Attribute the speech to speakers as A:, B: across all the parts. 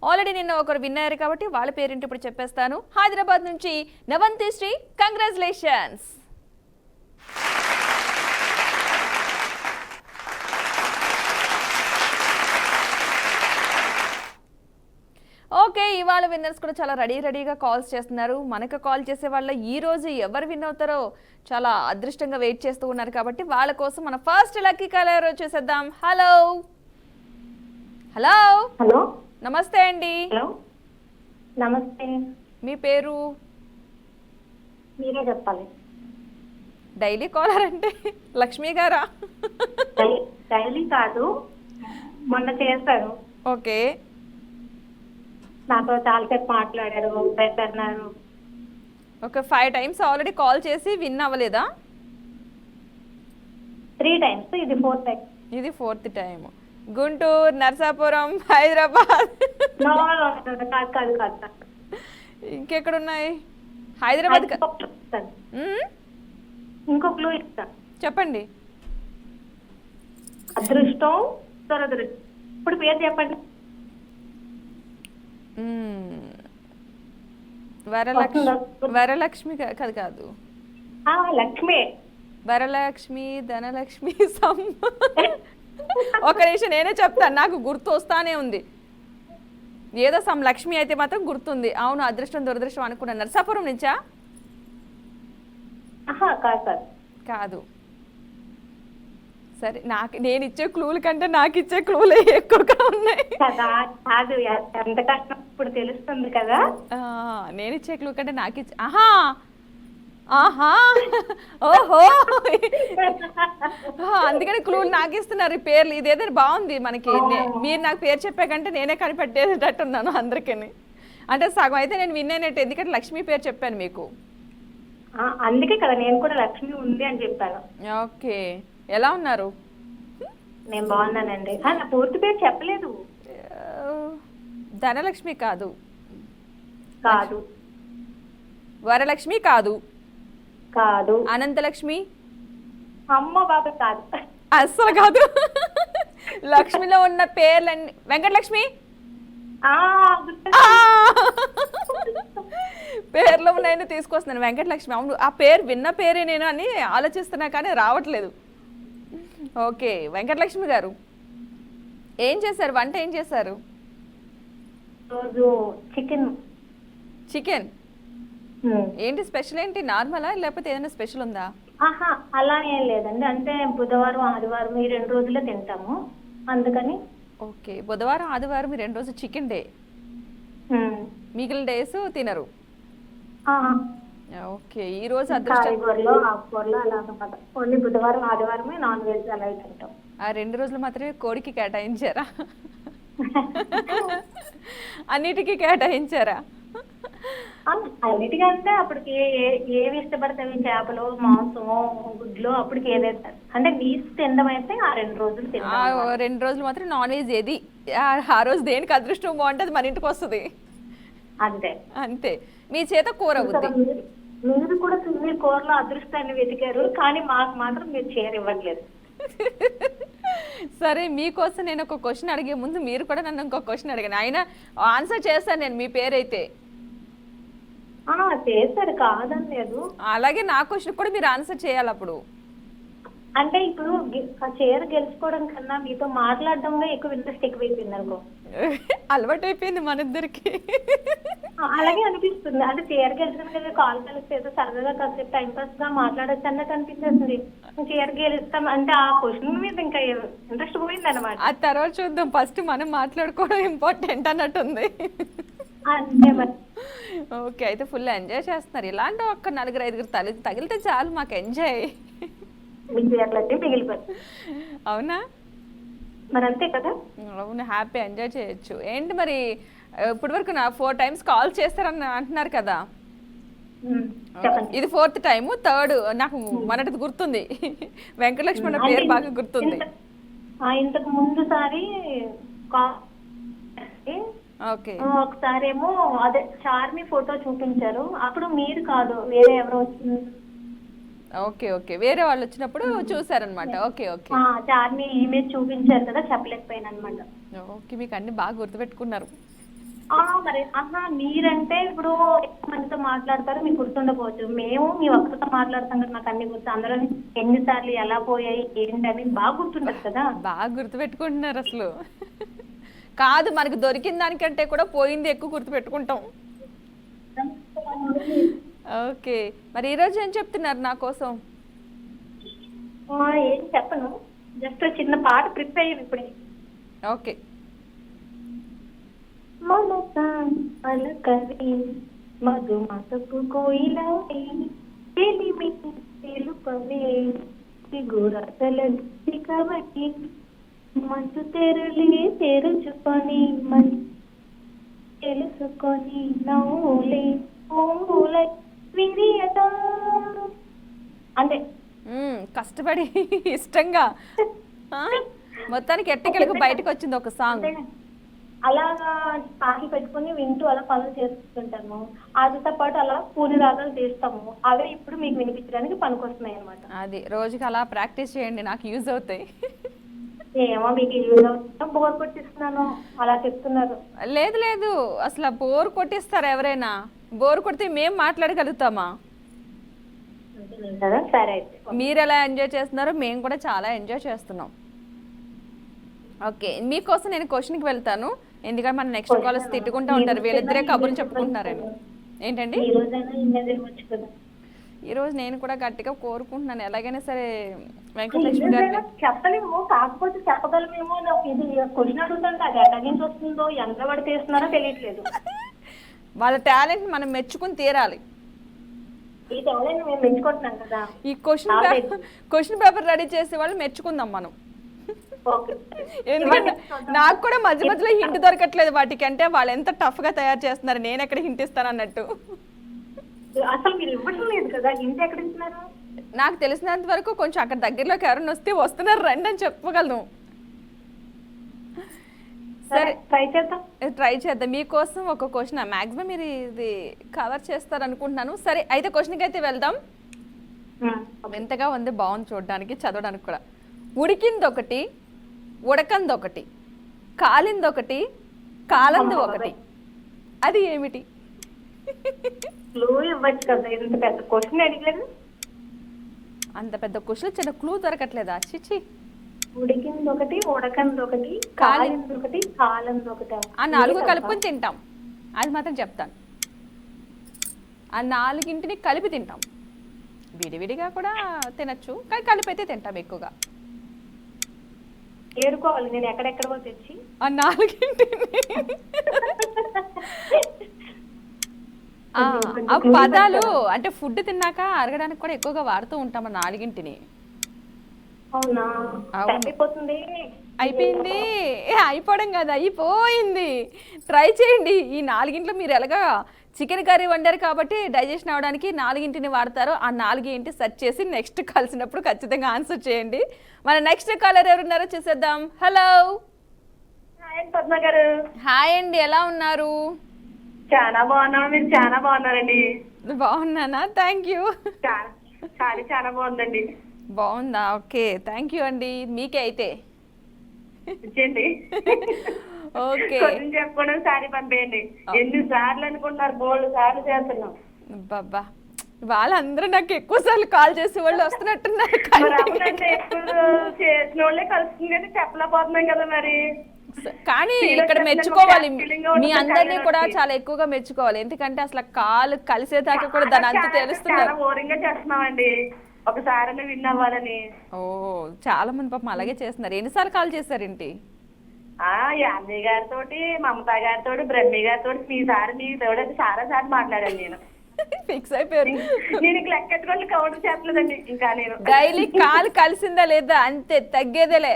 A: Already నిన్న ఒకరు విన్నారు కాబట్టి వాళ్ళ పేరేంటి ఇప్పుడు చెప్పేస్తాను. హైదరాబాద్ నుంచి నవంతి శ్రీ, కంగ్రాచులేషన్స్. ఓకే, ఇవాళ విన్నర్స్ కూడా చాలా రెడీగా కాల్స్ చేస్తున్నారు. మనకు కాల్ చేసే వాళ్ళ ఈ రోజు ఎవరు విన్ అవుతారో చాలా అదృష్టంగా వెయిట్ చేస్తూ ఉన్నారు కాబట్టి వాళ్ళ కోసం మన ఫస్ట్ లక్కీ కాలర్ వచ్చేసేద్దాం. హలో హలో
B: హలో,
A: నమస్తే అండి.
B: హలో, నమస్తే.
A: మీ పేరు?
B: మీరే చెప్పాలి.
A: డైలీ కాలర్ అంటే లక్ష్మి గారా?
B: డైలీ కాదు, మొన్న చేశారు.
A: ఓకే,
B: నాతో చాలాసేపు మాట్లాడారు, పెట్టన్నారు.
A: ఒక 5 times ఆల్రెడీ కాల్ చేసి విన్ అవ్వలేదా?
B: 3 times, ఇది 4th time.
A: ఇది 4th time. Guntur, Narsapuram, Hyderabad.
B: No, no, no, no, కాదు.
A: ఇంకెక్కడున్నాయి? హైదరాబాద్.
B: ఇంకో క్లూ ఇస్తా,
A: చెప్పండి.
B: అదృష్టం, దురదృష్టం. ఇప్పుడు పేరు చెప్పండి.
A: వరలక్ష్మి కాదు.
B: లక్ష్మి.
A: వరలక్ష్మి, ధనలక్ష్మి, ఒక నిమిషం నేనే చెప్తాను, నాకు గుర్తు వస్తానే ఉంది. ఏదో సమ్ లక్ష్మి అయితే మాత్రం గుర్తుంది. అవును, అదృష్టం దురదృష్టం అనుకున్నాను. నర్సాపురం నుంచా? కాదు. సరే, నేను ఇచ్చే క్లూల కంటే నాకు ఇచ్చే క్లూలే ఎక్కువగా ఉన్నాయి.
B: కాదు, ఎంత కష్టం ఇప్పుడు తెలుస్తుంది కదా.
A: నేను ఇచ్చే క్లూ కంటే నాకు ఇచ్చే ఆహా ఓహో, అందుకని క్లూలు నాకు ఇస్తున్నారు. ఈ పేర్లు ఇదేదో బాగుంది మనకి. మీరు నాకు పేరు చెప్పే కంటే నేనే కనిపెట్టేటట్టున్నాను అందరికీ. అంటే సగం అయితే నేను విన్నానట్టు, ఎందుకంటే లక్ష్మి పేరు చెప్పాను మీకు.
B: అందుకే కదా నేను కూడా లక్ష్మి ఉంది అని చెప్పాను.
A: ఓకే, ఎలా ఉన్నారు?
B: నేను బాగున్నానండి. నా పూర్తి పేరు చెప్పలేదు.
A: ధనలక్ష్మి కాదు.
B: కాదు.
A: వరలక్ష్మి కాదు.
B: కాదు.
A: అనంతలక్ష్మి?
B: అమ్మ బాబు కాదు,
A: అస్సలు కాదు. లక్ష్మిలో ఉన్న పేర్లన్నీ వెంకటలక్ష్మి. పేర్లో ఉన్నాయని తీసుకొస్తున్నాను. వెంకటలక్ష్మి. అవును, ఆ పేరు విన్న పేరే నేను అని ఆలోచిస్తున్నా కానీ రావట్లేదు. ఓకే, వెంకటలక్ష్మి గారు ఏం చేశారు? వంట ఏం చేశారు?
B: రోజు చికెన్.
A: ఏంటి స్పెషల్? ఏంటి నార్మలా లేకపోతే ఏదైనా స్పెషల్ ఉందా?
B: అలా ఏం లేదండి, అంటే బుధవారం ఆదివారం ఈ 2 రోజులే తింటాము, అందుకని.
A: ఓకే, బుధవారం ఆదివారం ఈ 2 రోజులు చికెన్ డే, మిగిలిన డేస్ తినరు. ఓకే, ఈ రోజు
B: ఆకుకూరలు అలా అన్నమాట. ఓన్లీ బుధవారం ఆదివారమే నాన్ వెజ్ అలా తింటాం.
A: ఆ 2 రోజులు మాత్రమే కోడికి కేటాయించారా? అన్నిటికీ కేటాయించారా?
B: అన్నిటికంటే అప్పటికి ఏవి ఇష్టపడతాయి, చేపలు, మాంసము, గుడ్లు, అప్పటికి ఏదైతే అంటే నీసు తినడం అయితే ఆ 2 రోజులు తింటాం.
A: 2 రోజులు మాత్రం నాన్ వెజ్. ఏది ఆ రోజు దేనికి అదృష్టం బాగుంటుంది మన ఇంటికి వస్తుంది. అంతే. మీ చేత కూర అవుద్ది.
B: మీరు కూడా మీరు కూరలో అదృష్టాన్ని వెతికారు, కానీ మాకు మాత్రం మీరు చేరివ్వట్లేదు.
A: సరే, మీకోసం నేను ఒక క్వశ్చన్ అడిగే ముందు మీరు కూడా నన్ను ఇంకో క్వశ్చన్ అడిగాను. అయినా ఆన్సర్ చేస్తాను నేను మీ పేరైతే.
B: చేస్తారు, కాదని లేదు.
A: అలాగే నా క్వశ్చన్ కూడా మీరు ఆన్సర్ చేయాలి అప్పుడు.
B: అంటే ఇప్పుడు చీర గెలుచుకోవడం కన్నా మీతో మాట్లాడడంలో ఎక్కువ ఇంట్రెస్ట్ ఎక్కువైపోయింది అనుకో.
A: అలవాటు అయిపోయింది మన ఇద్దరికి.
B: అలాగే అనిపిస్తుంది. అంటే చీర గెలిచిన కదా, కాల్ కలిస్తే సరదాగా కాసేపు టైం పాస్ గా మాట్లాడచ్చు అన్నట్టు అనిపిస్తుంది. చీర గెలుస్తాం అంటే ఆ క్వశ్చన్ మీద ఇంకా ఇంట్రెస్ట్ పోయింది అనమాట.
A: ఆ తర్వాత చూద్దాం, ఫస్ట్ మనం మాట్లాడుకోవడం ఇంపార్టెంట్ అన్నట్టుంది.
B: అంతే మరి.
A: ఓకే, అయితే ఫుల్ ఎంజాయ్ చేస్తున్నారు. ఇలాంటి ఒక్క 4-5 తగిలితే చాలు మాకు ఎంజాయ్. అవునా?
B: మరి అంతే కదా.
A: అవును, హ్యాపీ ఎంజాయ్ చేయొచ్చు. ఏంటి మరి ఇప్పటి వరకు 4 times కాల్ చేస్తారని అంటున్నారు కదా. ఇది 4th టైం. 3rd నాకు మొదటిది గుర్తుంది. వెంకటలక్ష్మి అన్న పేరు బాగా గుర్తుంది.
B: ఇంతకు ముందు సారి ఒకసారి ఏమో అదే చార్మి ఫోటో చూపించారు, అప్పుడు మీరు కాదు వేరే ఎవరో వచ్చింది.
A: ఓకే, వేరే వాళ్ళు వచ్చినప్పుడు చూసారనమాట. ఓకే,
B: చార్మి ఇమేజ్ చూపించారు కదా, చెప్పలేకపోయాను అనమాట.
A: ఓకే, మీకు అన్ని బాగా గుర్తుపెట్టుకున్నారు.
B: మరి మీరంటే ఇప్పుడు ఎక్కువ మందితో మాట్లాడతారు, మీకు గుర్తుండకపోవచ్చు. మేము మీ ఒక్కరితో మాట్లాడతాం కదా, నాకు అన్ని గుర్తు. అందులో ఎన్నిసార్లు ఎలా పోయాయి ఏంటి అని బాగా గుర్తుండదు కదా.
A: బాగా గుర్తుపెట్టుకుంటున్నారు అసలు. కాదు, మనకు దొరికిన దానికంటే కూడా పోయింది ఎక్కువ గుర్తుపెట్టుకుంటాం. ఓకే, మరి ఈరోజు ఏం చెప్తున్నారు నా కోసం?
B: ఏం చెప్పను, జస్ట్ చిన్న పాట ప్రిపేర్ అయ్యాను ఇప్పుడే.
A: ఓకే.
B: మమత అలకవి మధుమతపు కోయిలవి తెలిమి తెలుపవే సిగురతలకి కవటి మంచు తెరలి తెరుచుకొని మంచు తెలుసుకొని నవ్వులే పూలై విరియదా. అంతే.
A: కష్టపడి ఇష్టంగా మొత్తానికి ఎట్టకెళ్ళకు బయటకు వచ్చింది ఒక సాంగ్.
B: అలాగా పాటలు పెట్టుకుని వింటూ అలా పనులు చేస్తుంటాము. వాటితో పాటు అలా పూని రాగాలు చేస్తాము. అవే ఇప్పుడు మీకు వినిపించడానికి పనికొస్తున్నాయి అనమాట.
A: అది రోజుకి అలా ప్రాక్టీస్ చేయండి, నాకు యూజ్ అవుతాయి.
B: ఏమో మీకు యూజ్ అవుతుందో బోర్ కొట్టిస్తున్నాను అలా చెప్తున్నారు.
A: లేదు లేదు, అసలు బోర్ కొట్టిస్తారా ఎవరైనా? బోర్ కొడితే మేము మాట్లాడగలుగుతామా?
B: సరే అయితే
A: మీరు ఎలా ఎంజాయ్ చేస్తున్నారో మేము కూడా చాలా ఎంజాయ్ చేస్తున్నాం. ఓకే, మీకోసం నేను క్వశ్చన్కి వెళ్తాను, ఎందుకంటే మన నెక్స్ట్ కాలర్స్ తిట్టుకుంటూ ఉంటారు వీళ్ళిద్దరే కబుర్లు చెప్పుకుంటున్నారని. ఏంటండి? ఈరోజు నేను కూడా గట్టిగా కోరుకుంటున్నాను, ఎలాగైనా సరే వెంకటలక్ష్మి గారిని.
B: చెప్పలేము, కాకపోతే చెప్పగలమేమో. నాకు ఇది క్వశ్చన్ అడుగుతుంటే అది ఎక్కడి నుంచి వస్తుందో, ఎంత పడి చేస్తున్నారో తెలియట్లేదు.
A: వాళ్ళ టాలెంట్ మనం మెచ్చుకుని తీరాలి.
B: ఈ టాలెంట్ మేము మెచ్చుకుంటున్నాం కదా.
A: ఈ క్వశ్చన్ పేపర్ రెడీ చేసే వాళ్ళు మెచ్చుకుందాం మనం. ఎందుకంటే నాకు కూడా మధ్య మధ్యలో హింట్ దొరకట్లేదు వాటికి, అంటే వాళ్ళు ఎంత టఫ్ గా తయారు చేస్తున్నారు, నేను ఎక్కడ హింట్ ఇస్తాను అన్నట్టు.
B: అసలు మీరు ఇవ్వడం లేదు కదా, హింట్ ఎక్కడ ఇస్తున్నారు?
A: నాకు తెలిసినంత వరకు కొంచెం అక్కడ దగ్గరలోకి ఎవరైనా వస్తే వస్తున్నారు రండి అని చెప్పగలను. సరే ట్రై చేద్దాం. మీకోసం ఒక క్వశ్చన్, మాక్సిమం మీరు ఇది కవర్ చేస్తారు అనుకుంటున్నాను. సరే అయితే క్వశ్చన్కి అయితే వెళ్దాం. ఎంతగా ఉంది, బాగుంది చూడడానికి, చదవడానికి కూడా. ఉడికింది ఒకటి, ఉడకంది ఒకటి, కాలింది ఒకటి, కాలంది ఒకటి, అది ఏమిటి? అంత పెద్ద క్వశ్చన్ చిన్న క్లూ దొరకట్లేదా? చిచి.
B: ఉడికింది ఒకటి, ఉడకంది ఒకటి, కాలింది ఒకటి, కాలంది ఒకటి,
A: ఆ 4 కలుపుకొని తింటాం, అది మాత్రం చెప్తాను. ఆ 4ంటిని కలిపి తింటాం, విడివిడిగా కూడా తినచ్చు, కానీ కలిపి అయితే తింటాం ఎక్కువగా.
B: ఏరుకోవాలి నేను ఎక్కడెక్కడో తెచ్చి
A: ఆ 4ంటిని. ఆ పదాలు అంటే ఫుడ్ తిన్నాక అరగడానికి కూడా ఎక్కువగా వాడుతూ ఉంటాం ఆ 4ంటిని.
B: అవునా? అయిపోతుంది.
A: అయిపోయింది, అయిపోవడం కాదు, అయిపోయింది. ట్రై చేయండి. ఈ 4ంట్లో మీరు ఎలాగా చికెన్ కర్రీ వండారు కాబట్టి డైజెషన్ అవ్వడానికి 4ంటిని వాడతారు. ఆ 4 సెర్చ్ చేసి నెక్స్ట్ కలిసినప్పుడు ఖచ్చితంగా ఆన్సర్ చేయండి. మన నెక్స్ట్ కాలర్ ఎవరున్నారో చూసేద్దాం. హలో.
B: పద్మ గారు.
A: హాయ్ అండి, ఎలా ఉన్నారు?
B: చాలా బాగున్నా, మీరు చాలా బాగున్నారండి.
A: బాగున్నానా? Thank you.
B: చాలా బాగుందండి.
A: బాగుందా? ఓకే, థ్యాంక్ యూ అండి. మీకే అయితే ఓకే
B: చెప్పడం సారీ పంపేయండి. ఎన్నిసార్లు అనుకుంటున్నారు, 3 సార్లు చేస్తున్నాం.
A: బాబా, వాళ్ళందరూ నాకు ఎక్కువ సార్లు కాల్ చేసే వాళ్ళు వస్తున్నట్టున్నారు.
B: చేసిన వాళ్ళే కలుస్తుంది కానీ చెప్పలేకపోతున్నాం కదా మరి.
A: కానీ ఇక్కడ మెచ్చుకోవాలి, మీ అందరినీ కూడా చాలా ఎక్కువగా మెచ్చుకోవాలి. ఎందుకంటే అసలు కాలు కలిసేదాకా కూడా దాని అంత తెలుస్తున్నారు.
B: బోరింగ్ గా చేస్తున్నామండి, ఒకసారి విన్ అవ్వాలని.
A: ఓ, చాలా మంది పాపం అలాగే చేస్తున్నారు. ఎన్నిసార్లు కాల్ చేశారేంటి?
B: యామి గారితో, మమతా గారితో, బ్రహ్మి గారితో, మీతో చాలా సార్లు మాట్లాడాను నేను.
A: ఫిక్స్ అయిపోయారు.
B: నేను లెక్కెట్టుకోండి, కౌంటర్ చెప్పలేదండి ఇంకా. నేను
A: డైలీ కాలు కలిసిందా లేదా అంతే, తగ్గేదేలే.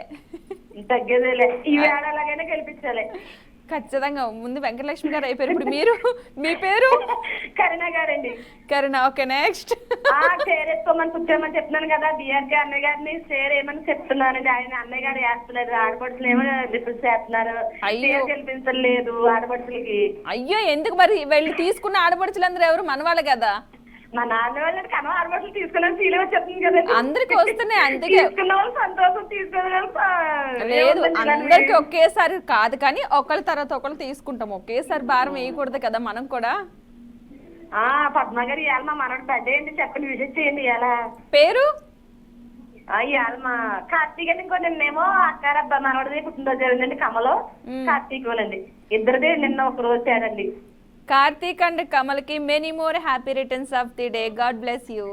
B: ఈ వేళ ఎలాగైనా గెలిపించాలి
A: ఖచ్చితంగా. ముందు వెంకటలక్ష్మి గారు అయిపోయారు, ఇప్పుడు మీరు. మీ పేరు?
B: కరుణ గారండి.
A: కరుణ. Okay, next.
B: షేర్ వేసుకోమని కూర్చోమని చెప్తున్నాను కదా, బిఆర్కే అన్నయ్య గారిని షేర్ ఏమని చెప్తున్నానండి. ఆయన అన్నయ్య గారు వేస్తలేదు, ఆడపడుచులు ఏమో రిపీట్ చేస్తున్నారు, గెలిపించలేదు ఆడపడుచులకి.
A: అయ్యో, ఎందుకు మరి? వెళ్ళి తీసుకున్న ఆడపడుచులందరూ ఎవరు? మనవాళ్ళు కదా.
B: మా నాన్న వాళ్ళకి కనవ ఆరుబట్టలు తీసుకున్నాను ఫీల్ వచ్చేస్తుంది కదండి.
A: అందరికి వస్తున్నాయి అందుకే.
B: తీసుకున్న వాళ్ళు సంతోషం,
A: లేదు అందరికి ఒకేసారి కాదు కానీ ఒకళ్ళ తర్వాత ఒకళ్ళు తీసుకుంటాం, ఒకేసారి భారం వేయకూడదు కదా మనం కూడా.
B: పద్మ గారు ఇవాళ మా మనోడు బర్త్డే అండి, చెప్పండి విజిట్ చేయండి. ఇవాళ
A: పేరు
B: ఇవాళ మా కార్తీక్ అండి, ఇంకో నిన్నేమో అక్కారబ్బా మనోడిది పుట్టినరోజు జరిగిందండి కమలో, కార్తీక్ వాళ్ళండి, ఇద్దరిది నిన్న ఒక రోజు తేడండి.
A: కార్తీక్ అండ్ కమల్కి many more happy returns of the day. God bless you.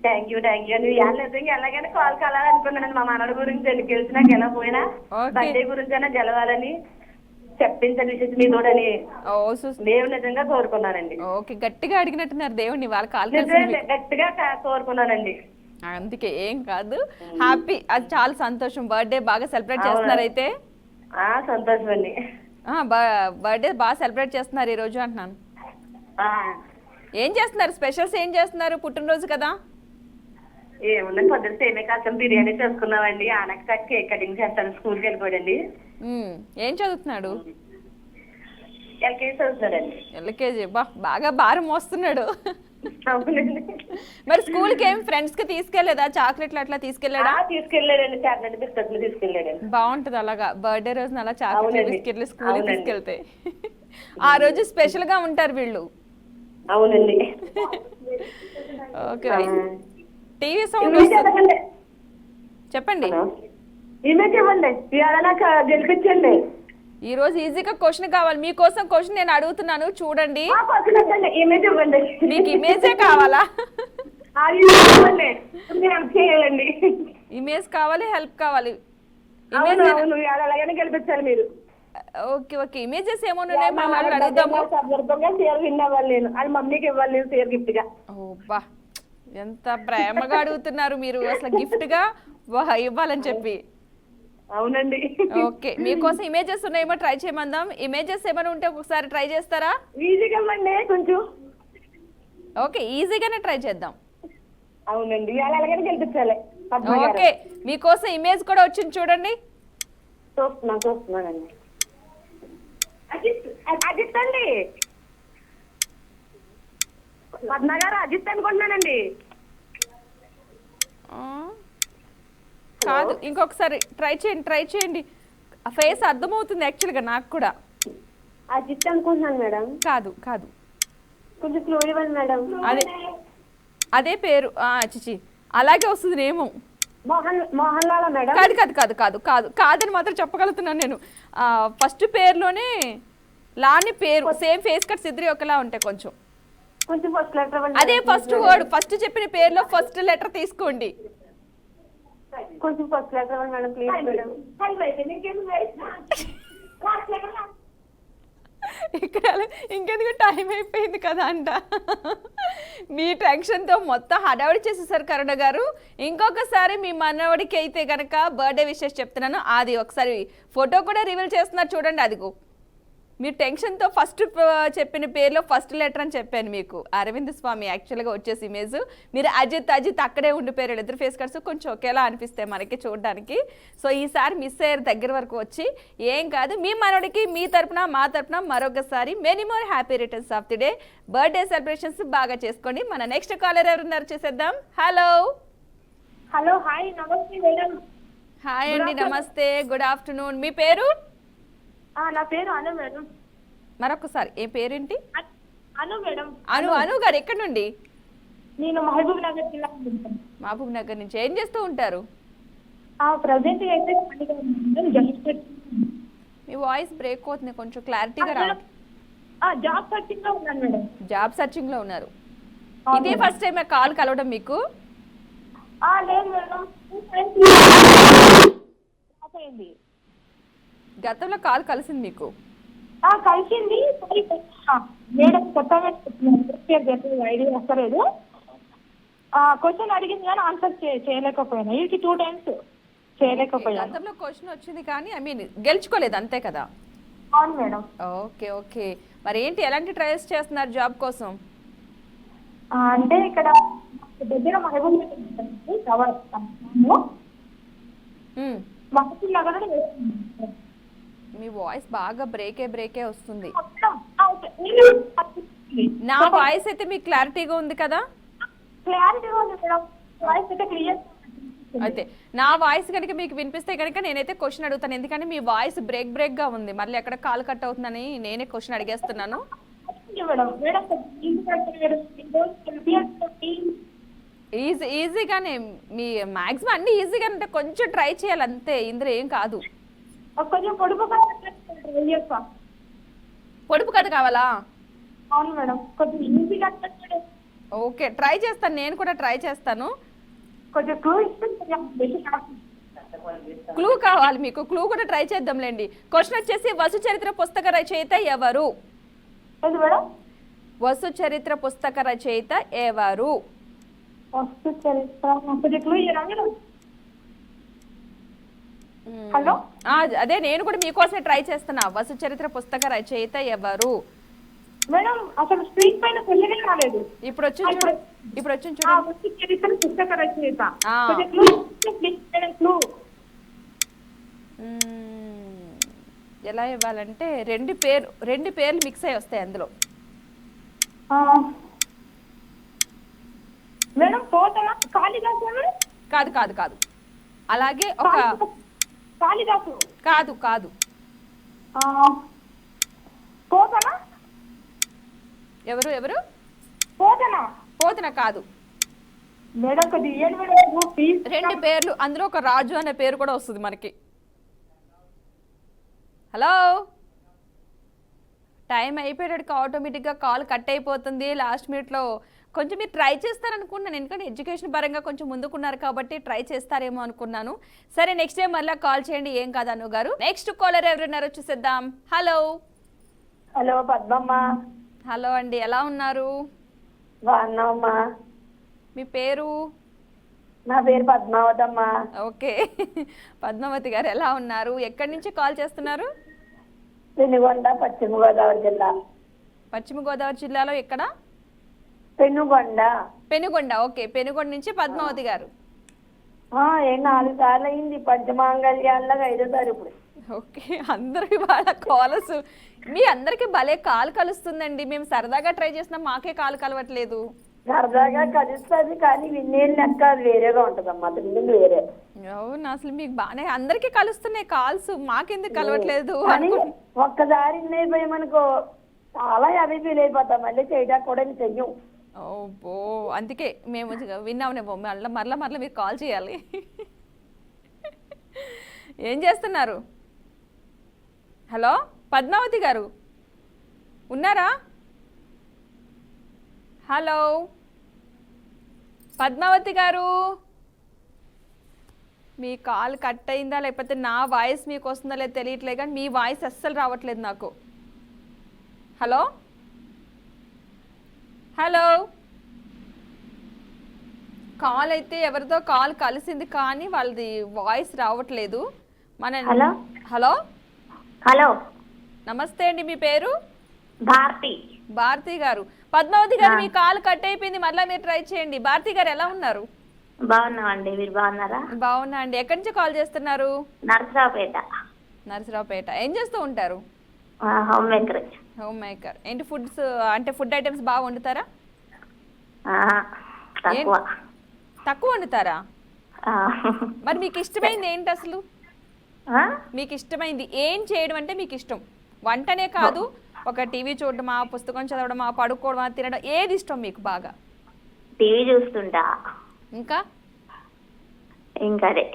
B: Thank you అండి. ఇవాళ నిజంగా ఎలాగైనా కాల్ కలాలనుకున్నానండి, మా మనోడి గురించి గెలిచినా గెలవపోయినా బర్త్డే గురించి అయినా గెలవాలని చెప్పించండి విషయం మీతోడని దేవుడు నిజంగా కోరుకున్నానండి.
A: ఓకే, గట్టిగా అడిగినట్టున్నారు దేవుడిని, వాళ్ళ కాల్
B: గట్టిగా కోరుకున్నానండి.
A: అందుకే ఏం కాదు, హ్యాపీ, అది చాలా సంతోషం. బర్త్డే బాగా సెలబ్రేట్ చేస్తున్నారు అయితే.
B: సంతోషం అండి.
A: బర్త్డే బాగా సెలబ్రేట్ చేస్తున్నారు ఈ రోజు అంటున్నాను. ఏం చేస్తున్నారు, స్పెషల్స్ ఏం చేస్తున్నారు, పుట్టినరోజు కదా?
B: ఏముందండి, పొద్దున్న సేమే కాసం బిర్యానీ చేసుకున్నామండి. ఆనక కేక్ కటింగ్ చేస్తాను, స్కూల్కి వెళ్ళిపోయాడండి.
A: ఏం చదువుతున్నాడు?
B: ఎల్కేజీ చదువుతున్నాడండి.
A: ఎల్కేజీ, బాగా భారం మోస్తున్నాడు.
B: అవునండి.
A: మరి స్కూల్ కి ఏం ఫ్రెండ్స్ కి తీసుకెళ్లేదా, చాక్లెట్లు అట్లా తీసుకెళ్లాడా?
B: తీసుకెళ్లాడండి, చాక్లెట్ బిస్కెట్లు తీసుకెళ్లాడండి.
A: బాగుంటది అలాగా, బర్త్డే రోజున అలా చాక్లెట్ బిస్కెట్లు స్కూల్ తీసుకెళ్తే ఆ రోజు స్పెషల్ గా ఉంటారు వీళ్ళు.
B: అవునండి.
A: ఓకే, టీవీ సౌండ్ చెప్పండి.
B: ఇమేజ్ ఇవ్వండి, గెలిపించండి.
A: ఈ రోజు ఈజీగా క్వశ్చన్ కావాలి, మీకోసం క్వశ్చన్ నేను అడుగుతున్నాను చూడండి.
B: ఇమేజ్ ఇవ్వండి.
A: మీకు ఇమేజే కావాలా? ఇమేజ్ కావాలి, హెల్ప్ కావాలి.
B: గెలిపించాలి మీరు.
A: ఓకే ఓకే, ఇమేజెస్ ఏమన్నా మమ్మల్ని అడుగుదాము.
B: అది మమ్మీకి ఇవ్వాలి షేర్ గిఫ్ట్ గా.
A: ఓబ్బా, ఎంత ప్రేమగా అడుగుతున్నారు మీరు అసలు, గిఫ్ట్ గా ఇవ్వాలని చెప్పి.
B: అవునండి.
A: ఓకే, మీకోసం ఇమేజెస్ ఉన్నాయేమో ట్రై చేయమందాం. ఇమేజెస్ ఏమైనా ఉంటే ఒకసారి ట్రై చేస్తారా?
B: ఈజీగా కొంచెం.
A: ఓకే, ఈజీగానే ట్రై చేద్దాం.
B: అవునండి, అలాగే గెలిపించాలి.
A: ఓకే, మీకోసం ఇమేజ్ కూడా వచ్చింది చూడండి.
B: చూస్తున్నానండి. అజిత్ అండి, పద్మ గారు అజిత్ అనుకుంటున్నానండి.
A: కాదు, ఇంకొకసారి ట్రై చేయండి. ఆ ఫేస్ అర్థమవుతుంది యాక్చువల్గా నాకు కూడా.
B: అజిత్ అనుకుంటున్నాను మేడం.
A: కాదు,
B: కొంచెం క్లూ ఇవ్వండి మేడం.
A: అదే పేరు, చిచి అలాగే వస్తుంది నేమో.
B: మోహన్ లాల్ మేడం.
A: కాదని మాత్రం చెప్పగలుగుతున్నాను నేను. ఫస్ట్ పేరులోనే లాని పేరు, సేమ్ ఫేస్ కట్స్ ఇద్దరు ఒకలా ఉంటాయి కొంచెం.
B: First letter.
A: అదే ఫస్ట్ వర్డ్, ఫస్ట్ చెప్పిన పేరులో ఫస్ట్ లెటర్ తీసుకోండి.
B: కొంచెం first letter madam please madam.
A: ఇక్కడ ఇంకెందుకు టైం అయిపోయింది కదా అంట. మీ టెన్షన్తో మొత్తం హడావిడి చేసేసారు కరుణ గారు. ఇంకొకసారి మీ మనవడికి అయితే కనుక బర్త్డే విషెస్ చెప్తున్నాను. అది ఒకసారి ఫోటో కూడా రివీల్ చేస్తున్నారు చూడండి. అదిగో మీరు టెన్షన్తో ఫస్ట్ చెప్పిన పేరులో ఫస్ట్ లెటర్ అని చెప్పాను మీకు. అరవింద్ స్వామి యాక్చువల్గా వచ్చేసి ఇమేజ్. మీరు అజిత్ అక్కడే ఉండిపోయారు. ఇద్దరు ఫేస్ కట్స్ కొంచెం ఒకేలా అనిపిస్తాయి మనకి చూడడానికి. సో ఈసారి మిస్ అయ్యారు దగ్గర వరకు వచ్చి. ఏం కాదు, మీ మనోడికి మీ తరపున మా తరపున మరొకసారి many more happy returns of the day. Birthday celebrations బాగా చేసుకోండి. మన నెక్స్ట్ కాలర్ ఎవరున్నారు చూసేద్దాం. హలో.
B: హాయ్, నమస్తే మేడం.
A: హాయ్ అండి, నమస్తే, గుడ్ ఆఫ్టర్నూన్. మీ పేరు?
B: నా పేరు అను మేడం.
A: మరొకసారి ఏ పేరేంటి?
B: అను మేడం.
A: అను గారు ఎక్కడి నుండి?
B: నేను మహబూబ్ నగర్ జిల్లా.
A: మహబూబ్ నగర్ నుంచి. ఏం చేస్తూ ఉంటారు?
B: ప్రెజెంట్ అయితే
A: మీ వాయిస్ బ్రేక్ అవుతుంది, కొంచెం క్లారిటీగా రావాలి.
B: జాబ్ సర్చింగ్ లో ఉన్నాను మేడం.
A: జాబ్ సర్చింగ్ లో ఉన్నారు. ఇదే ఫస్ట్ టైం కాల్ కలవడం మీకు?
B: లేదు మేడం,
A: గతంలో కాల్ కలిసింది మీకు?
B: కలిసింది మేడం. కొత్తగా ఐడియా వస్తలేదు. క్వశ్చన్ అడిగింది కానీ ఆన్సర్ చేయలేకపోయినా. వీటికి 2 times చేయలేకపోయాను.
A: గతంలో క్వశ్చన్ వచ్చింది కానీ గెలుచుకోలేదు అంతే కదా?
B: అవును మేడం.
A: ఓకే. మరి ఏంటి, ఎలాంటి ట్రయల్స్ చేస్తున్నారు జాబ్ కోసం?
B: అంటే ఇక్కడ దగ్గర మహబూబ్ నగర్.
A: మీ వాయిస్ బాగా బ్రేకే వస్తుంది. నా వాయిస్ అయితే మీకు క్లారిటీగా ఉంది కదా?
B: క్లారిటీగా ఉంది మేడం, వాయిస్ అయితే క్లియర్.
A: అయితే నా వాయిస్ కనుక మీకు వినిపిస్తే కనుక నేనైతే క్వశ్చన్ అడుగుతాను, ఎందుకంటే మీ వాయిస్ బ్రేక్ గా ఉంది, మళ్ళీ ఎక్కడ కాల్ కట్ అవుతుందని నేనే క్వశ్చన్ అడిగేస్తున్నాను.
B: మేడం మేడం
A: ఈజీగానే మీ మాక్సిమం అన్ని ఈజీగా అంటే కొంచెం ట్రై చేయాలి అంతే, ఇందులో ఏం కాదు.
B: కొంచెం పొడుపు
A: పొడుపు కథ కావాలా?
B: అవును మేడం, కొంచెం ఈజీగా
A: ఓకే ట్రై చేస్తాను, నేను కూడా ట్రై చేస్తాను.
B: కొంచెం క్లూ ఇస్తే
A: క్లూ కావాలి మీకు? క్లూ కూడా ట్రై చేద్దాంలేండి. క్వశ్చన్ వచ్చేసి వసు చరిత్ర పుస్తక రచయిత ఎవరు?
B: ఏంటి మేడం?
A: వసు చరిత్ర పుస్తక రచయిత ఎవరు?
B: వస్తు చరిత్ర కొంచెం క్లూ ఇయ్యరా మేడం? హలో,
A: అదే నేను కూడా మీకోసమే ట్రై చేస్తున్నా. వసు చరిత్ర పుస్తక రచయిత ఎవరు?
B: మేడం అసలు స్క్రీన్ పైన తెలియనే రాలేదు.
A: ఇప్పుడు వచ్చి చూడండి.
B: వస్తు చరిత్ర పుస్తక రచయిత.
A: ఆ.
B: కొంచెం క్లూ ఇస్తే ప్లీజ్ మేడం, క్లూ.
A: ఎలా ఇవ్వాలంటే రెండు పేర్లు మిక్స్ అయి వస్తాయి అందులో.
B: Madam Pothana Kalidasu madam?
A: కాదు కాదు కాదు, అలాగే ఒక
B: కాళిదాసు
A: కాదు కాదు.
B: పోతనా?
A: ఎవరు ఎవరు?
B: పోతనా?
A: పోతన కాదు
B: మేడం, కొద్దిగా ఇయ్యండి మేడం ప్లీజ్.
A: రెండు పేర్లు, అందులో ఒక రాజు అనే పేరు కూడా వస్తుంది మనకి. హలో, టైం అయిపోయేటట్టుగా ఆటోమేటిక్గా కాల్ కట్ అయిపోతుంది లాస్ట్ మినిట్లో. కొంచెం మీరు ట్రై చేస్తారనుకున్నాను, ఎందుకంటే ఎడ్యుకేషన్ పరంగా కొంచెం ముందుకున్నారు కాబట్టి ట్రై చేస్తారేమో అనుకున్నాను. సరే నెక్స్ట్ టైం మళ్ళీ కాల్ చేయండి, ఏం కాదు అను గారు. నెక్స్ట్ కాలర్ ఎవరున్నారో చూసేద్దాం. హలో.
B: హలో పద్మమ్మ.
A: హలో అండి, ఎలా ఉన్నారు?
B: బాగున్నావమ్మా.
A: మీ పేరు?
B: నా పేరు పద్మావతి అమ్మా.
A: ఓకే పద్మావతి గారు ఎలా ఉన్నారు? ఎక్కడి నుంచి కాల్ చేస్తున్నారు?
B: పెనుగొండ, పశ్చిమ గోదావరి జిల్లా.
A: పశ్చిమ గోదావరి జిల్లాలో ఎక్కడ?
B: పెనుగొండ.
A: పెనుగొండ, ఓకే. పెనుగొండ నుంచి పద్మావతి గారు.
B: 4 సార్లు అయింది పంచమాంగళ్యాల్లో, 5వ సారి ఇప్పుడు.
A: ఓకే, అందరికి వాళ్ళ కాల్స్ మీ అందరికి భలే కాల్ కలుస్తుందండి. మేము సరదాగా ట్రై చేసినా మాకే కాల్ కలవట్లేదు.
B: సరదాగా కలుస్తుంది కానీ విన్నేళ్ళు లెక్క వేరేగా ఉంటదమ్మా, థ్రిల్లింగ్ వేరే.
A: అవును, అసలు మీకు బాగానే అందరికి కలుస్తున్నాయి కాల్స్, మాకెందుకు కలవట్లేదు?
B: ఒక్కసారి అయిపోయామనుకో చాలా అవి ఫీల్ అయిపోతాం, మళ్ళీ చేయడానికి కూడా చెయ్యం.
A: ఓ అందుకే మేము విన్నామునేమో, మరలా మీకు కాల్ చేయాలి. ఏం చేస్తున్నారు? హలో పద్మావతి గారు ఉన్నారా? హలో పద్మావతి గారు, మీ కాల్ కట్ అయిందా లేకపోతే నా వాయిస్ మీకు వస్తుందా లేదు తెలియట్లేదు, కానీ మీ వాయిస్ అస్సలు రావట్లేదు నాకు. హలో హలో, కాల్ అయితే ఎవరితో కాల్ కలిసింది కానీ వాళ్ళది వాయిస్ రావట్లేదు.
B: హలో
A: హలో
B: హలో,
A: నమస్తే అండి, మీ పేరు?
B: భారతి.
A: భారతి గారు. పద్మావతి గారు మీ కాల్ కట్ అయిపోయింది, మళ్ళీ మీరు ట్రై చేయండి. భారతి గారు ఎలా ఉన్నారు?
B: బాగున్నామండి, మీరు బాగున్నారా?
A: బాగున్నా అండి. ఎక్కడి నుంచి కాల్ చేస్తున్నారు?
B: నరసరావుపేట.
A: నరసరావుపేట. ఏం చేస్తూ ఉంటారు?
B: Home maker.
A: Home maker. ఏంటి ఫుడ్స్ అంటే ఫుడ్ ఐటమ్స్ బాగా వండుతారా? తక్కువ వండుతారా? మరి మీకు ఇష్టమైంది ఏంటి అసలు? మీకు ఇష్టమైంది ఏం చేయడం అంటే మీకు ఇష్టం? వంటనే కాదు, ఒక టీవీ చూడడమా, పుస్తకం చదవడమా, పడుకోవడమా, తినడం, ఏది ఇష్టం మీకు బాగా?
B: టీవీ చూస్తుంటా.
A: ఇంకా
B: అదే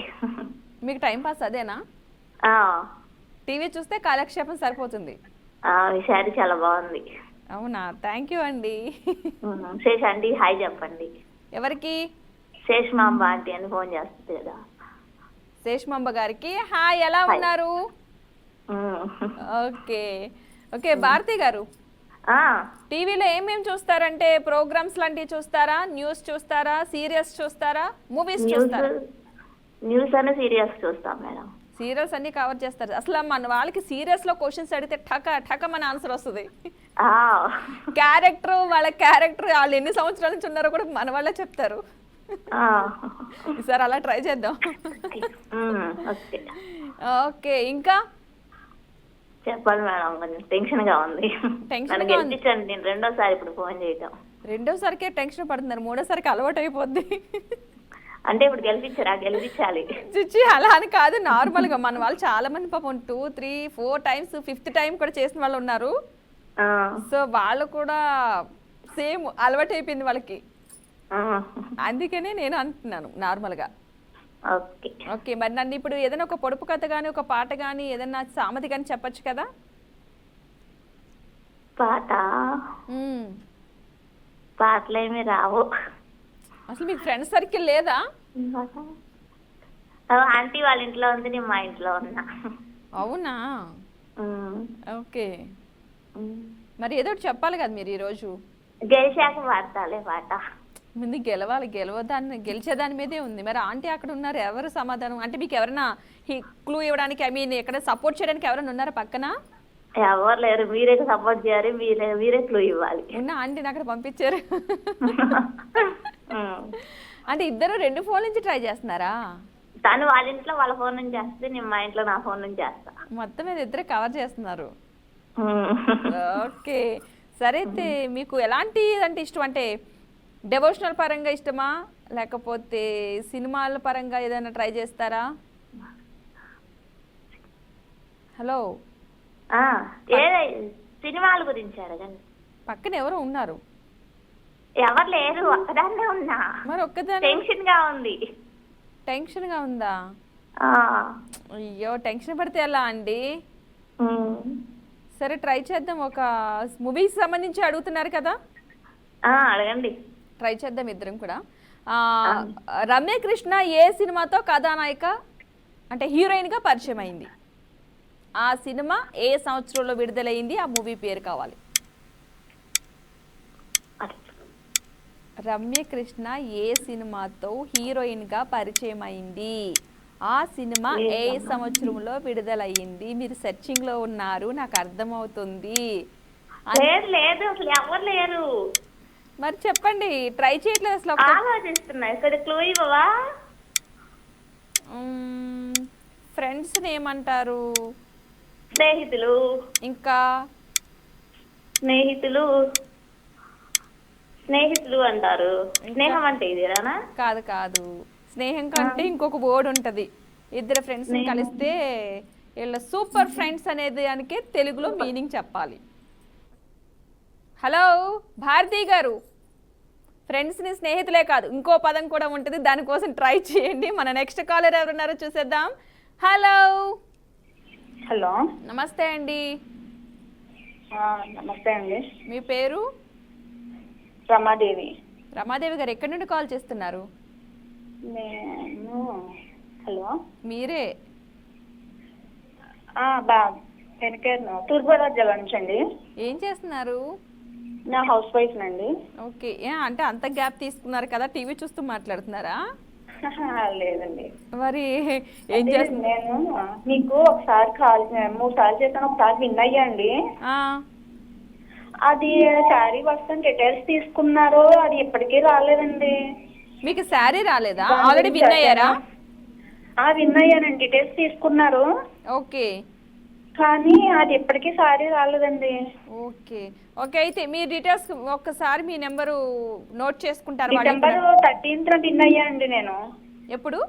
A: మీకు టైం పాస్ అదేనా? టీవీ చూస్తే కాలక్షేపం సరిపోతుంది.
B: విషయాలు చాలా బాగుంది.
A: అవునా, థ్యాంక్ యూ అండి.
B: శేష్ అండి హాయ్ చెప్పండి.
A: ఎవరికి?
B: శేషమాంబ ఆంటీ అని ఫోన్ చేస్తుంది కదా.
A: శేషమాంబ గారికి హాయ్, ఎలా ఉన్నారు? Okay okay. భారతి గారు, టీవీలో ఏమేమి చూస్తారంటే ప్రోగ్రామ్స్ లాంటివి చూస్తారా, న్యూస్ చూస్తారా, సీరియల్స్ చూస్తారా, మూవీస్ చూస్తారా?
B: న్యూస్ అనే సీరియల్స్ చూస్తాం మేడం.
A: సీరియల్స్ అన్ని కవర్ చేస్తారు. అసలు మన వాళ్ళకి సీరియల్స్ లో క్వశ్చన్స్ అడిగితే ఠక మన ఆన్సర్ వస్తుంది. క్యారెక్టర్ వాళ్ళు ఎన్ని సంవత్సరాల నుంచి ఉన్నారో కూడా మన వాళ్ళే చెప్తారు. ఈసారి అలా ట్రై చేద్దాం. ఓకే, ఇంకా
C: చెప్పాలి మేడం, కొంచెం టెన్షన్ గా ఉంది.
A: Tension
C: నన్ను
A: గా ఉంది.
C: గెలిపించండి, నేను రెండోసారి ఇప్పుడు ఫోన్ చేయటం.
A: రెండోసారికే టెన్షన్ పడుతున్నారు, మూడోసారికి అలవాటు అయిపోద్ది.
C: అంటే ఇప్పుడు గెలిపించాలి.
A: చిచ్చి అలా అని కాదు, నార్మల్గా మన వాళ్ళు చాలా మంది పాపం 2, 3, 4 టైమ్స్ 5th టైం కూడా చేసిన వాళ్ళు ఉన్నారు.
C: ఆ,
A: సో వాళ్ళు కూడా సేమ్ అలవాటు అయిపోయింది వాళ్ళకి.
C: ఆ,
A: అందుకనే నేను అంటున్నాను నార్మల్గా.
C: ఓకే.
A: ఓకే, మరి నన్ను ఇప్పుడు ఏదైనా ఒక పొడుపు కథ కానీ ఒక పాట కానీ ఏదైనా సామెత కానీ చెప్పొచ్చు కదా.
C: పాటలేమి రావు.
A: అసలు మీకు ఫ్రెండ్స్ సర్కిల్ లేదా?
C: ఆంటీ వాళ్ళ ఇంట్లో ఉంది, నేను మా ఇంట్లో ఉన్నా.
A: అవునా,
C: ఉమ్,
A: ఓకే.
C: ఉమ్.
A: మరి ఏదో ఒకటి చెప్పాలి కదా మీరు ఈరోజు.
C: గెలిచాక పాడతాలే పాట.
A: ముందు గెలవాలి, గెలిచేదాని మీదే ఉంది. మరి ఆంటీ అక్కడ ఉన్నారు, ఎవరు సమాధానం అంటే మీకు ఎవరైనా క్లూ ఇవ్వడానికి, ఐ మీన్ ఎక్కడ సపోర్ట్ చేయడానికి ఎవరైనా ఉన్నారా పక్కన?
C: ఎవరు లేరు, మీరే సపోర్ట్ చేయాలి, మీరే క్లూ ఇవ్వాలి.
A: ఉన్న ఆంటీని అక్కడ పంపించారు.
C: ఉమ్.
A: అంటే ఇద్దరు 2 ఫోన్ల నుంచి ట్రై చేస్తున్నారా?
C: తను వాళ్ళ ఇంట్లో వాళ్ళ ఫోన్ నుంచి చేస్తే, నేను మా ఇంట్లో నా ఫోన్ నుంచి చేస్తా.
A: మొత్తం మీద ఇద్దరు కవర్ చేస్తున్నారు.
C: ఉమ్.
A: ఓకే, సరే అయితే మీకు ఎలాంటి అంటే ఇష్టం? అంటే డెవోషనల్ పరంగా ఇష్టమా, లేకపోతే సినిమాల పరంగా ఏదైనా ట్రై చేస్తారా? హలో,
C: ఆ, సినిమాల గురించి అడగండి.
A: పక్కన ఎవరో ఉన్నారు.
C: ఎవరు లేరు, ఒక్కదాన్నే ఉన్నా.
A: మరి ఒక్కదాని
C: టెన్షన్ గా ఉంది.
A: టెన్షన్గా ఉందా?
C: ఆ,
A: అయ్యో, టెన్షన్ పడితే ఎలా అండి?
C: ఉమ్.
A: సరే ట్రై చేద్దాం. ఒక మూవీకి సంబంధించి అడుగుతున్నారు కదా,
C: ఆ, అడగండి.
A: ట్రై చేద్దాం ఇద్దరం కూడా. రమ్యకృష్ణ ఏ సినిమాతో కథానాయిక అంటే హీరోయిన్గా పరిచయం అయింది? ఆ సినిమా ఏ సంవత్సరంలో విడుదలైంది? ఆ మూవీ పేరు కావాలి. రమ్యకృష్ణ ఏ సినిమాతో హీరోయిన్గా పరిచయం అయింది? ఆ సినిమా ఏ సంవత్సరంలో విడుదలయ్యింది? మీరు సెర్చింగ్లో ఉన్నారు, నాకు అర్థమవుతుంది.
C: లేదు అసలు ఎవరు లేరు.
A: మరి చెప్పండి, ట్రై చేయట్లేదు అసలు.
C: ఆలోచిస్తున్నా, ఇక్కడ క్లూ ఇవ్వవా?
A: ఫ్రెండ్స్ ఏమంటారు?
C: స్నేహితులు.
A: ఇంకా
C: స్నేహితులు అంటారు. స్నేహం అంటే ఇదేనా?
A: కాదు కాదు, స్నేహం కంటే ఇంకొక వర్డ్ ఉంటది. ఇద్దరు ఫ్రెండ్స్ కలిస్తే వీళ్ళ సూపర్ ఫ్రెండ్స్ అనేది దానికి తెలుగులో మీనింగ్ చెప్పాలి. హలో భారతి గారు, ఫ్రెండ్స్ని స్నేహితులే కాదు ఇంకో పదం కూడా ఉంటుంది, దానికోసం ట్రై చేయండి. మన నెక్స్ట్ కాలర్ ఎవరున్నారో చూసేద్దాం. హలో.
B: హలో,
A: నమస్తే అండి.
B: నమస్తే అండి.
A: మీ పేరు?
B: రమాదేవి.
A: రమాదేవి గారు, ఎక్కడి నుండి కాల్ చేస్తున్నారు?
B: నేను హలో
A: మీరే?
B: తూర్పుగోదావరి జిల్లా నుంచి అండి.
A: ఏం చేస్తున్నారు?
B: నా హౌస్ వైఫ్ నండి.
A: ఓకే, అంటే అంత గ్యాప్ తీసుకున్నారు కదా, టీవీ చూస్తూ మాట్లాడుతున్నారా?
B: లేదండి.
A: మరి ఏం చేస్తున్నారు?
B: నేను మీకు ఒకసారి 3 సార్లు చేశాను, ఒకసారి విన్ అయ్యా అండి. అది శారీ వస్తాను డీటెయిల్స్ తీసుకున్నారు, అది ఇప్పటికీ రాలేదండి.
A: మీకు శారీ రాలేదా? ఆల్రెడీ విన్ అయ్యారా?
B: విన్ అయ్యానండి, డీటెయిల్స్ తీసుకున్నారు.
A: ఓకే,
B: కానీ అది ఇప్పటికీ శారీ రాలేదండి.
A: ఓకే ఓకే, అయితే మీ డీటెయిల్స్ ఒక్కసారి మీ నెంబరు నోట్ చేసుకుంటారు.
B: డిసెంబర్ 13th విన్ అయ్యా అండి నేను.
A: ఎప్పుడు?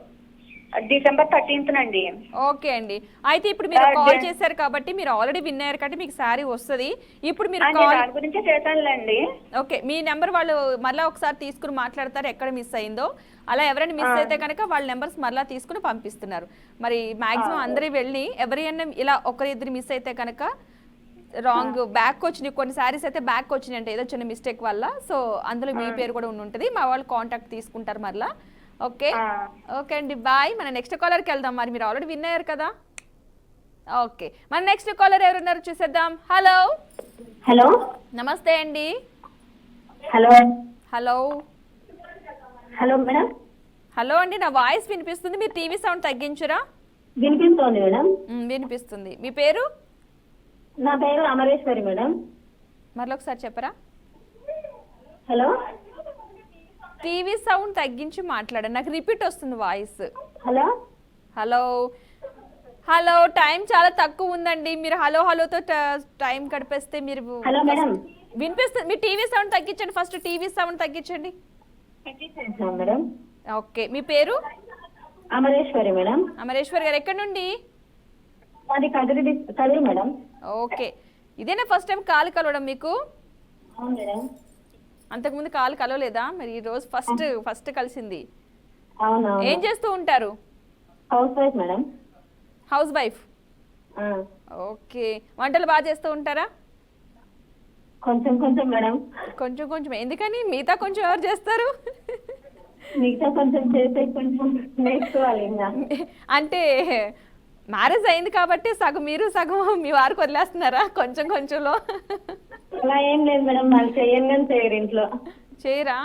B: డిసెంబర్ 13th అండి.
A: ఓకే అండి, అయితే ఇప్పుడు మీరు కాల్ చేశారు కాబట్టి మీరు ఆల్రెడీ విన్ అయ్యారు కాబట్టి మీకు శారీ వస్తుంది. ఇప్పుడు మీరు
B: దాని గురించి చేశానులేండి.
A: ఓకే, మీ నెంబర్ వాళ్ళు మళ్ళీ ఒకసారి తీసుకుని మాట్లాడతారు ఎక్కడ మిస్ అయిందో. అలా ఎవరైనా మిస్ అయితే కనుక వాళ్ళ నెంబర్స్ మళ్ళీ తీసుకుని పంపిస్తున్నారు. మరి మాక్సిమం అందరూ వెళ్ళి ఎవరైనా ఇలా ఒకరిద్దరు మిస్ అయితే కనుక రాంగ్ బ్యాక్ వచ్చినాయి, కొన్ని శారీస్ అయితే బ్యాక్ వచ్చినాయి అంటే ఏదో చిన్న మిస్టేక్ వల్ల. సో అందులో మీ పేరు కూడా ఉంటుంది, మా వాళ్ళు కాంటాక్ట్ తీసుకుంటారు మరలా. ఓకే ఓకే అండి, బాయ్. మన నెక్స్ట్ కాలర్కి వెళ్దాం. మరి మీరు ఆల్రెడీ విన్ అయ్యారు కదా. ఓకే, మన నెక్స్ట్ కాలర్ ఎవరున్నారు చూసేద్దాం. హలో.
B: హలో,
A: నమస్తే అండి.
B: Hello
A: hello
B: hello madam.
A: Hello అండి, నా వాయిస్ వినిపిస్తుంది, మీరు టీవీ సౌండ్ తగ్గించురా.
B: వినిపిస్తోంది మేడం.
A: వినిపిస్తుంది. మీ పేరు?
B: నా పేరు అమరేశ్వరి మేడం.
A: మరొకసారి చెప్పరా?
B: హలో,
A: టీవీ సౌండ్ తగ్గించి మాట్లాడండి, నాకు రిపీట్ వస్తుంది voice.
B: Hello
A: hello hello, time చాలా తక్కువ ఉందండి. మీరు హలో హలోతో టైం గడిపేస్తే మీరు
B: హలో మేడం.
A: వినిపిస్తుంది. మీ టీవీ సౌండ్ తగ్గించండి. ఫస్ట్ టీవీ సౌండ్ తగ్గించండి.
B: మేడం
A: ఓకే, మీ పేరు?
B: అమరేశ్వరి మేడం.
A: అమరేశ్వర్ గారు, ఎక్కడి నుండి?
B: అది కదిరి మేడం.
A: ఓకే, ఇదేనా ఫస్ట్ టైం కాల్ కలవడం మీకు?
B: అవును మేడం.
A: అంతకుముందు కాల్ కలవలేదా? మరి ఈ రోజు ఫస్ట్ కలిసింది.
B: అవును.
A: ఏం చేస్తూ ఉంటారు?
B: House wife madam.
A: House wife. Okay, వంటలు బాగా చేస్తూ ఉంటారా?
B: కొంచెం కొంచెం మేడం.
A: కొంచెం కొంచెం ఎందుకని? మిగతా కొంచెం ఎవరు చేస్తారు?
B: మిగతా కొంచెం చేస్తే కొంచెం నేర్చుకోవాలి ఇంకా.
A: అంటే మ్యారేజ్ అయింది కాబట్టి సగం మీరు సగం మీ వారికి వదిలేస్తున్నారా కొంచెం కొంచెంలో?
B: అలా ఏం లేదు మేడం, వాళ్ళు చెయ్యను కానీ చేయరు ఇంట్లో.
A: చేయరా?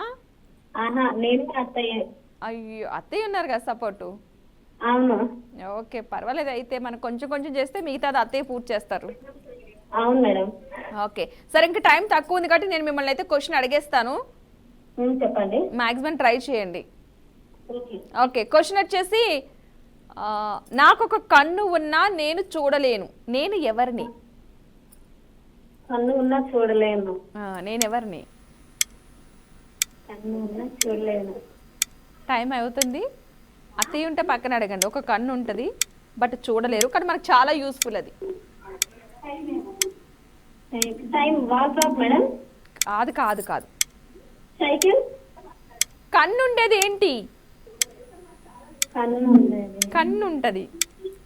B: ఆహా, నేను అత్తయ్య.
A: అయ్యో, అత్తయ్య ఉన్నారు కదా సపోర్టు.
B: అవును.
A: ఓకే, పర్వాలేదు. అయితే మనం కొంచెం కొంచెం చేస్తే మిగతాది అత్తయ్య పూర్తి చేస్తారు.
B: అవును మేడం.
A: ఓకే, సరే, ఇంకా టైం తక్కువ ఉంది కాబట్టి నేను మిమ్మల్ని అయితే క్వశ్చన్ అడిగేస్తాను.
B: చెప్పండి.
A: మ్యాక్సిమం ట్రై చేయండి.
B: ఓకే.
A: ఓకే, క్వశ్చన్ వచ్చేసి నాకు ఒక కన్ను ఉన్నా నేను చూడలేను, నేను ఎవరిని?
B: కన్ను ఉన్నా చూడలేను.
A: నేను ఎవరిని?
B: కన్ను ఉన్నా చూడలేను.
A: టైం అవుతుంది. అత్తయ్య ఉంటే పక్కన అడగండి. ఒక కన్ను ఉంటుంది బట్ చూడలేరు, కానీ మనకు చాలా యూస్ఫుల్ అది.
B: Time wall clock madam.
A: కాదు కాదు కాదు.
B: సైకిల్.
A: కన్ను ఉండేది ఏంటి?
B: కన్ను ఉండేది.
A: కన్ను ఉంటుంది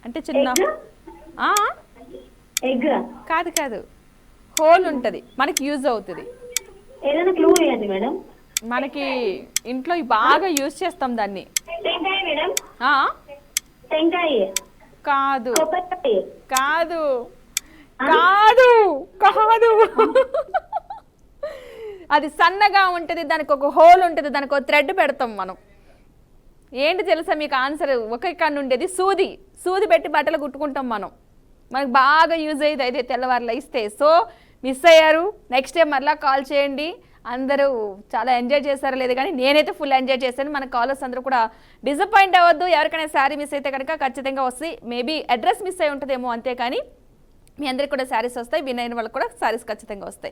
A: అంటే చిన్న
B: ఎగ్.
A: కాదు కాదు, హోల్ ఉంటుంది, మనకి యూజ్ అవుతుంది.
B: ఏదైనా క్లూ ఇవ్వండి మేడం.
A: మనకి ఇంట్లో బాగా యూజ్ చేస్తాం దాన్ని.
B: టెంకాయ మేడం.
A: ఆ?
B: టెంకాయ.
A: కాదు
B: కొబ్బరికాయ.
A: కాదు కాదు కాదు. అది సన్నగా ఉంటుంది, దానికి ఒక హోల్ ఉంటుంది, దానికి ఒక థ్రెడ్ పెడతాం మనం. ఏంటి తెలుసా మీకు ఆన్సర్? ఒకే కన్ను ఉండేది సూది. సూది పెట్టి బట్టలు కుట్టుకుంటాం మనం. మనకు బాగా యూజ్ అయ్యేది అయితే తెల్లవారులు ఇస్తే. సో మిస్ అయ్యారు. నెక్స్ట్ టైం మరలా కాల్ చేయండి. అందరూ చాలా ఎంజాయ్ చేశారో లేదు కానీ నేనైతే ఫుల్ ఎంజాయ్ చేశాను. మన కాలర్స్ అందరూ కూడా డిసప్పాయింట్ అవ్వద్దు. ఎవరికైనా శారీ మిస్ అయితే కనుక ఖచ్చితంగా వస్తాయి. మేబీ అడ్రస్ మిస్ అయి ఉంటుందేమో, అంతే కానీ మీ అందరికి కూడా శారీస్ వస్తాయి. విన్ అయిన వాళ్ళకి కూడా శారీస్ ఖచ్చితంగా వస్తాయి.